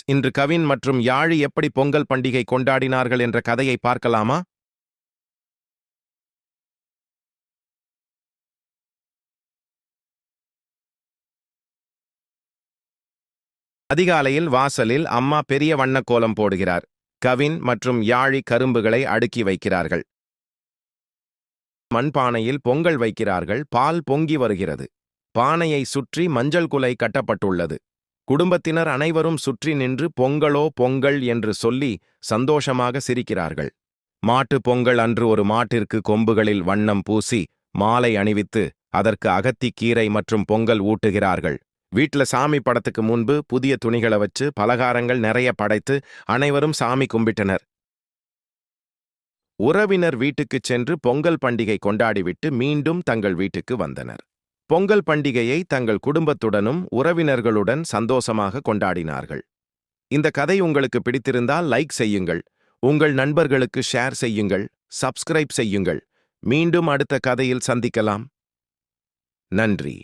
இன்று கவின் மற்றும் யாழி எப்படி பொங்கல் பண்டிகை கொண்டாடினார்கள் என்ற கதையை பார்க்கலாமா? அதிகாலையில் வாசலில் அம்மா பெரிய வண்ணக்கோலம் போடுகிறார். கவின் மற்றும் யாழி கரும்புகளை அடுக்கி வைக்கிறார்கள். மண்பானையில் பொங்கல் வைக்கிறார்கள். பால் பொங்கி வருகிறது. பானையை சுற்றி மஞ்சள் குலை கட்டப்பட்டுள்ளது. குடும்பத்தினர் அனைவரும் சுற்றி நின்று பொங்கலோ பொங்கல் என்று சொல்லி சந்தோஷமாக சிரிக்கிறார்கள். மாட்டு பொங்கல் அன்று ஒரு மாட்டிற்கு கொம்புகளில் வண்ணம் பூசி மாலை அணிவித்து அதற்கு அகத்திக்கீரை மற்றும் பொங்கல் ஊட்டுகிறார்கள். வீட்ல சாமி படத்துக்கு முன்பு புதிய துணிகளை வச்சு பலகாரங்கள் நிறைய படைத்து அனைவரும் சாமி கும்பிட்டனர். உறவினர் வீட்டுக்குச் சென்று பொங்கல் பண்டிகை கொண்டாடிவிட்டு மீண்டும் தங்கள் வீட்டுக்கு வந்தனர். பொங்கல் பண்டிகையை தங்கள் குடும்பத்துடனும் உறவினர்களுடன் சந்தோஷமாக கொண்டாடினார்கள். இந்த கதை உங்களுக்கு பிடித்திருந்தால் லைக் செய்யுங்கள், உங்கள் நண்பர்களுக்கு ஷேர் செய்யுங்கள், சப்ஸ்கிரைப் செய்யுங்கள். மீண்டும் அடுத்த கதையில் சந்திக்கலாம். நன்றி.